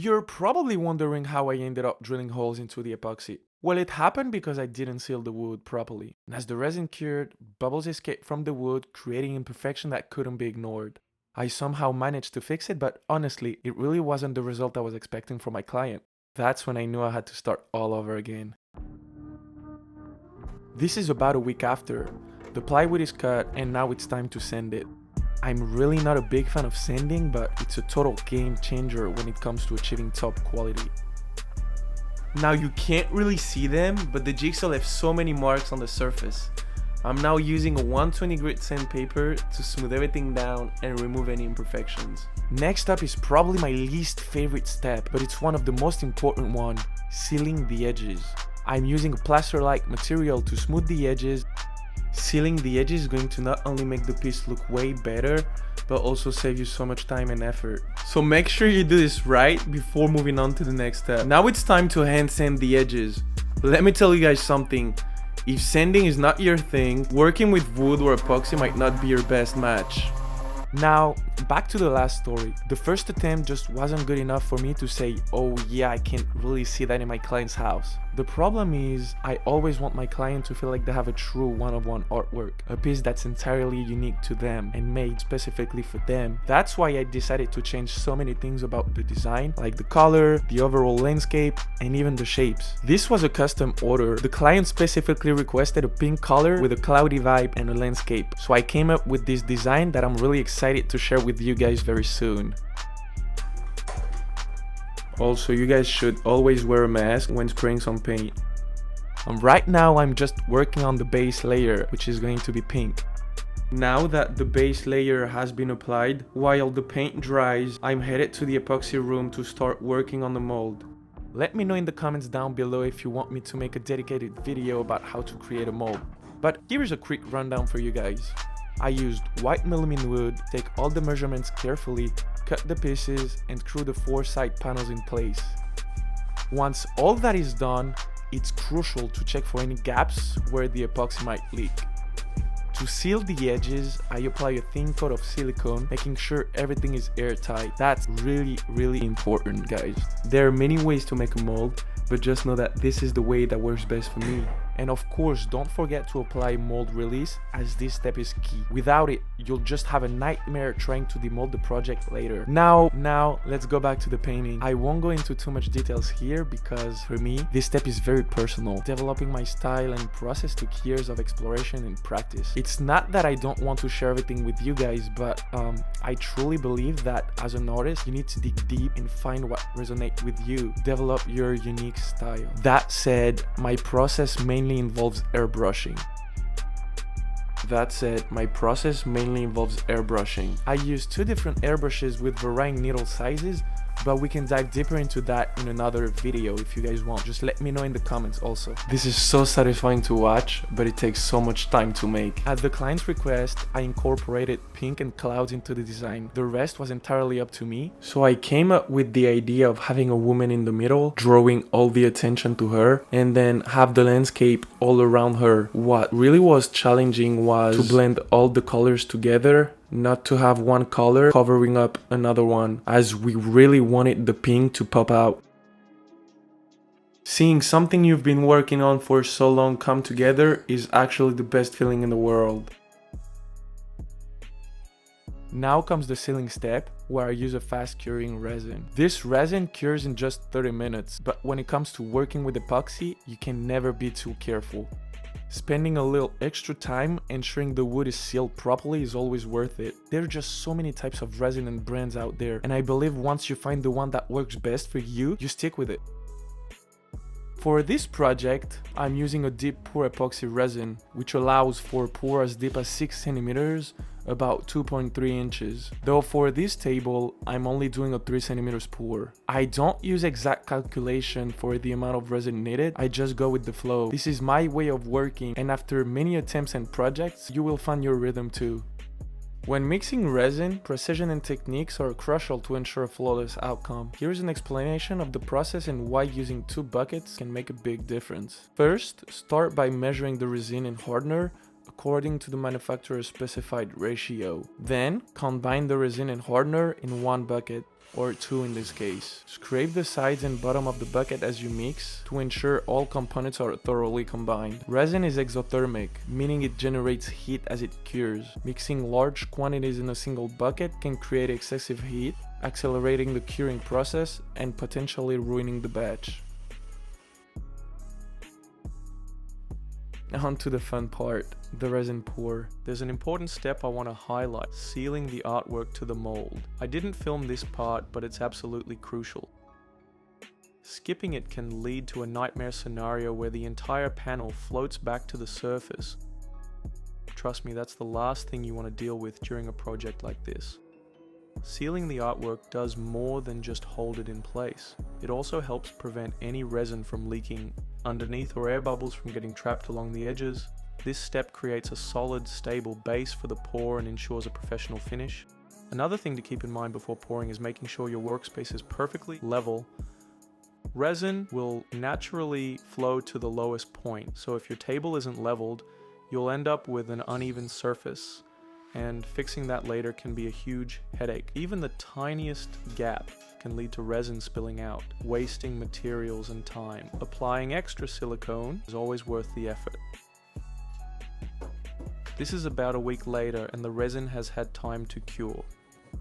You're probably wondering how I ended up drilling holes into the epoxy. Well, it happened because I didn't seal the wood properly. And as the resin cured, bubbles escaped from the wood, creating imperfection that couldn't be ignored. I somehow managed to fix it, but honestly, it really wasn't the result I was expecting from my client. That's when I knew I had to start all over again. This is about a week after. The plywood is cut and now it's time to sand it. I'm really not a big fan of sanding, but it's a total game changer when it comes to achieving top quality. Now you can't really see them, but the jigsaw left so many marks on the surface. I'm now using a 120 grit sandpaper to smooth everything down and remove any imperfections. Next up is probably my least favorite step, but it's one of the most important one, sealing the edges. I'm using a plaster-like material to smooth the edges. Sealing the edges is going to not only make the piece look way better, but also save you so much time and effort. So make sure you do this right before moving on to the next step. Now it's time to hand sand the edges. Let me tell you guys something. If sanding is not your thing, working with wood or epoxy might not be your best match. Now, back to the last story. The first attempt just wasn't good enough for me to say, oh yeah, I can really see that in my client's house. The problem is, I always want my client to feel like they have a true one-of-one artwork, a piece that's entirely unique to them and made specifically for them. That's why I decided to change so many things about the design, like the color, the overall landscape, and even the shapes. This was a custom order. The client specifically requested a pink color with a cloudy vibe and a landscape. So I came up with this design that I'm really excited to share with you guys very soon. Also, you guys should always wear a mask when spraying some paint. Right now I'm just working on the base layer, which is going to be pink. Now that the base layer has been applied, while the paint dries, I'm headed to the epoxy room to start working on the mold. Let me know in the comments down below if you want me to make a dedicated video about how to create a mold. But here's a quick rundown for you guys. I used white melamine wood, take all the measurements carefully, cut the pieces, and screw the 4 side panels in place. Once all that is done, it's crucial to check for any gaps where the epoxy might leak. To seal the edges, I apply a thin coat of silicone, making sure everything is airtight. That's really important, guys. There are many ways to make a mold, but just know that this is the way that works best for me. And of course, don't forget to apply mold release, as this step is key. Without it, you'll just have a nightmare trying to demold the project later. Now, let's go back to the painting. I won't go into too much details here because for me, this step is very personal. Developing my style and process took years of exploration and practice. It's not that I don't want to share everything with you guys, but I truly believe that as an artist, you need to dig deep and find what resonates with you. Develop your unique style. That said, my process mainly involves airbrushing. I use 2 different airbrushes with varying needle sizes, but we can dive deeper into that in another video if you guys want. Just let me know in the comments also. This is so satisfying to watch, but it takes so much time to make. At the client's request, I incorporated pink and clouds into the design. The rest was entirely up to me. So I came up with the idea of having a woman in the middle, drawing all the attention to her, and then have the landscape all around her. What really was challenging was to blend all the colors together, not to have one color covering up another one, as we really wanted the pink to pop out. Seeing something you've been working on for so long come together is actually the best feeling in the world. Now comes the sealing step, where I use a fast curing resin. This resin cures in just 30 minutes, but when it comes to working with epoxy, you can never be too careful. Spending a little extra time ensuring the wood is sealed properly is always worth it. There are just so many types of resin and brands out there, and I believe once you find the one that works best for you, you stick with it. For this project, I'm using a deep pour epoxy resin, which allows for a pour as deep as 6 cm, about 2.3 inches. Though for this table, I'm only doing a 3 cm pour. I don't use exact calculation for the amount of resin needed, I just go with the flow. This is my way of working, and after many attempts and projects, you will find your rhythm too. When mixing resin, precision and techniques are crucial to ensure a flawless outcome. Here's an explanation of the process and why using 2 buckets can make a big difference. First, start by measuring the resin and hardener, according to the manufacturer's specified ratio. Then, combine the resin and hardener in one bucket, or two in this case. Scrape the sides and bottom of the bucket as you mix to ensure all components are thoroughly combined. Resin is exothermic, meaning it generates heat as it cures. Mixing large quantities in a single bucket can create excessive heat, accelerating the curing process and potentially ruining the batch. On to the fun part, the resin pour. There's an important step I want to highlight, sealing the artwork to the mold. I didn't film this part, but it's absolutely crucial. Skipping it can lead to a nightmare scenario where the entire panel floats back to the surface. Trust me, that's the last thing you want to deal with during a project like this. Sealing the artwork does more than just hold it in place. It also helps prevent any resin from leaking underneath or air bubbles from getting trapped along the edges. This step creates a solid, stable base for the pour and ensures a professional finish. Another thing to keep in mind before pouring is making sure your workspace is perfectly level. Resin will naturally flow to the lowest point, so if your table isn't leveled, you'll end up with an uneven surface, and fixing that later can be a huge headache. Even the tiniest gap can lead to resin spilling out, wasting materials and time. Applying extra silicone is always worth the effort. This is about a week later and the resin has had time to cure.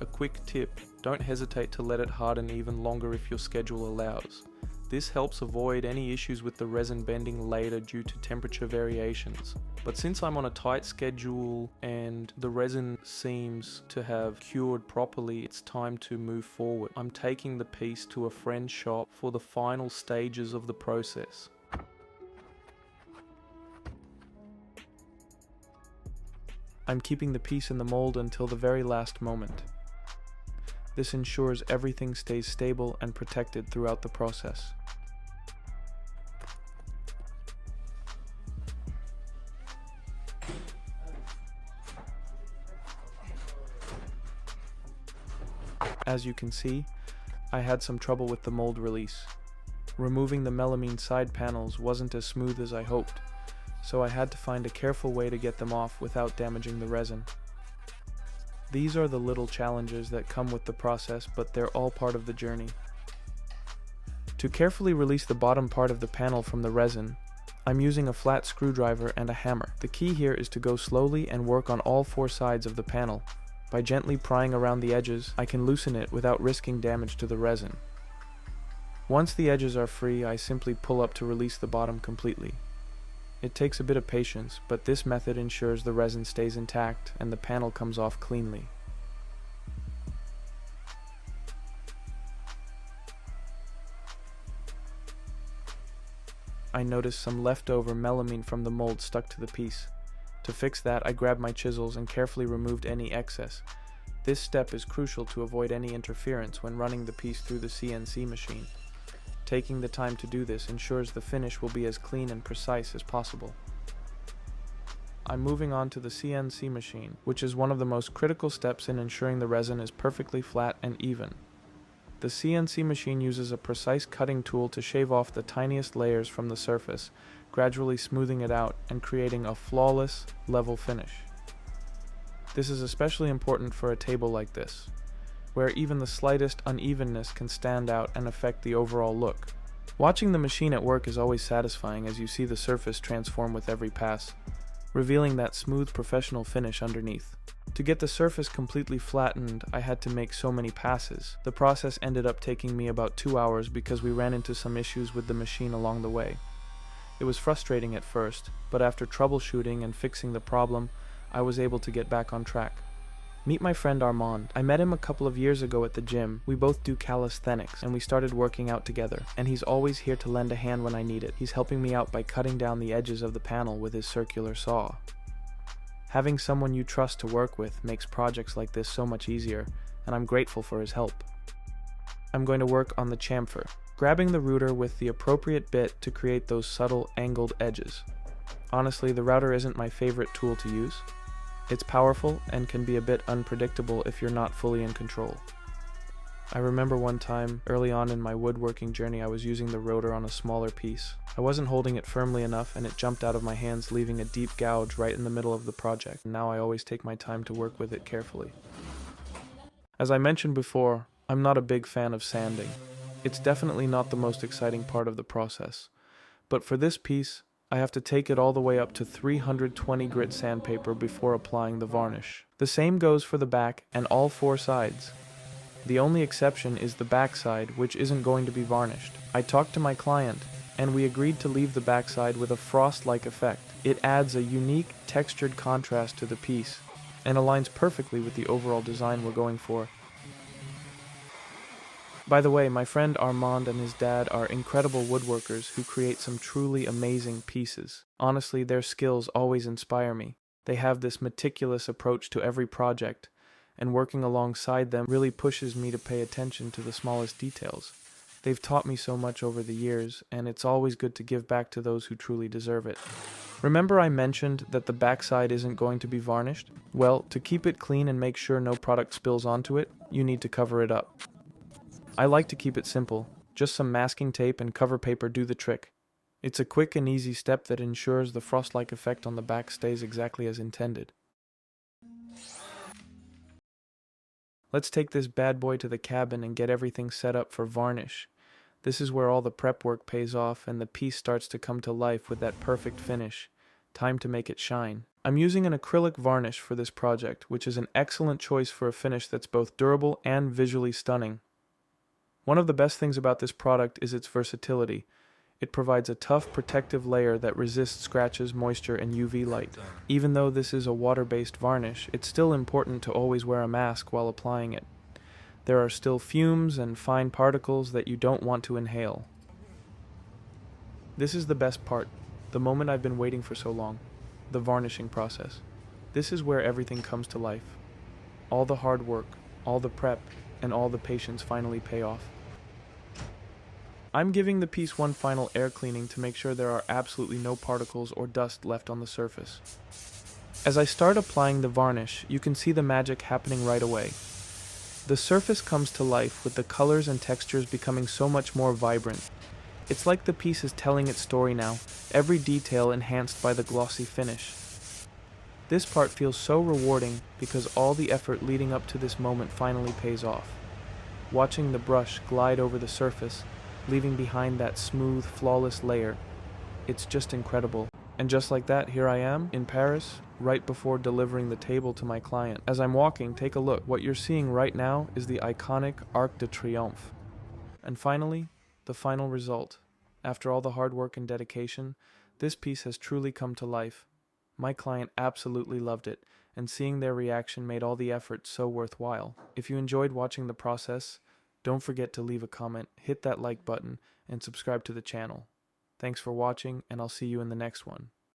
A quick tip, don't hesitate to let it harden even longer if your schedule allows. This helps avoid any issues with the resin bending later due to temperature variations. But since I'm on a tight schedule and the resin seems to have cured properly, it's time to move forward. I'm taking the piece to a friend's shop for the final stages of the process. I'm keeping the piece in the mold until the very last moment. This ensures everything stays stable and protected throughout the process. As you can see, I had some trouble with the mold release. Removing the melamine side panels wasn't as smooth as I hoped, so I had to find a careful way to get them off without damaging the resin. These are the little challenges that come with the process, but they're all part of the journey. To carefully release the bottom part of the panel from the resin, I'm using a flat screwdriver and a hammer. The key here is to go slowly and work on all four sides of the panel. By gently prying around the edges, I can loosen it without risking damage to the resin. Once the edges are free, I simply pull up to release the bottom completely. It takes a bit of patience, but this method ensures the resin stays intact and the panel comes off cleanly. I noticed some leftover melamine from the mold stuck to the piece. To fix that, I grabbed my chisels and carefully removed any excess. This step is crucial to avoid any interference when running the piece through the CNC machine. Taking the time to do this ensures the finish will be as clean and precise as possible. I'm moving on to the CNC machine, which is one of the most critical steps in ensuring the resin is perfectly flat and even. The CNC machine uses a precise cutting tool to shave off the tiniest layers from the surface, gradually smoothing it out and creating a flawless, level finish. This is especially important for a table like this, where even the slightest unevenness can stand out and affect the overall look. Watching the machine at work is always satisfying as you see the surface transform with every pass, revealing that smooth professional finish underneath. To get the surface completely flattened, I had to make so many passes. The process ended up taking me about 2 hours because we ran into some issues with the machine along the way. It was frustrating at first, but after troubleshooting and fixing the problem, I was able to get back on track. Meet my friend Armand. I met him a couple of years ago at the gym. We both do calisthenics and we started working out together, and he's always here to lend a hand when I need it. He's helping me out by cutting down the edges of the panel with his circular saw. Having someone you trust to work with makes projects like this so much easier, and I'm grateful for his help. I'm going to work on the chamfer, grabbing the router with the appropriate bit to create those subtle angled edges. Honestly, the router isn't my favorite tool to use. It's powerful and can be a bit unpredictable if you're not fully in control. I remember one time, early on in my woodworking journey, I was using the rotor on a smaller piece. I wasn't holding it firmly enough and it jumped out of my hands, leaving a deep gouge right in the middle of the project. Now I always take my time to work with it carefully. As I mentioned before, I'm not a big fan of sanding. It's definitely not the most exciting part of the process. But for this piece, I have to take it all the way up to 320 grit sandpaper before applying the varnish. The same goes for the back and all four sides. The only exception is the backside, which isn't going to be varnished. I talked to my client, and we agreed to leave the backside with a frost-like effect. It adds a unique, textured contrast to the piece, and aligns perfectly with the overall design we're going for. By the way, my friend Armand and his dad are incredible woodworkers who create some truly amazing pieces. Honestly, their skills always inspire me. They have this meticulous approach to every project, and working alongside them really pushes me to pay attention to the smallest details. They've taught me so much over the years, and it's always good to give back to those who truly deserve it. Remember I mentioned that the backside isn't going to be varnished? Well, to keep it clean and make sure no product spills onto it, you need to cover it up. I like to keep it simple. Just some masking tape and cover paper do the trick. It's a quick and easy step that ensures the frost-like effect on the back stays exactly as intended. Let's take this bad boy to the cabin and get everything set up for varnish. This is where all the prep work pays off and the piece starts to come to life with that perfect finish. Time to make it shine. I'm using an acrylic varnish for this project, which is an excellent choice for a finish that's both durable and visually stunning. One of the best things about this product is its versatility. It provides a tough protective layer that resists scratches, moisture, and UV light. Even though this is a water-based varnish, it's still important to always wear a mask while applying it. There are still fumes and fine particles that you don't want to inhale. This is the best part, the moment I've been waiting for so long, the varnishing process. This is where everything comes to life. All the hard work, all the prep, and all the patience finally pay off. I'm giving the piece one final air cleaning to make sure there are absolutely no particles or dust left on the surface. As I start applying the varnish, you can see the magic happening right away. The surface comes to life with the colors and textures becoming so much more vibrant. It's like the piece is telling its story now, every detail enhanced by the glossy finish. This part feels so rewarding because all the effort leading up to this moment finally pays off. Watching the brush glide over the surface, leaving behind that smooth, flawless layer. It's just incredible. And just like that, here I am, in Paris, right before delivering the table to my client. As I'm walking, take a look. What you're seeing right now is the iconic Arc de Triomphe. And finally, the final result. After all the hard work and dedication, this piece has truly come to life. My client absolutely loved it, and seeing their reaction made all the effort so worthwhile. If you enjoyed watching the process, don't forget to leave a comment, hit that like button, and subscribe to the channel. Thanks for watching, and I'll see you in the next one.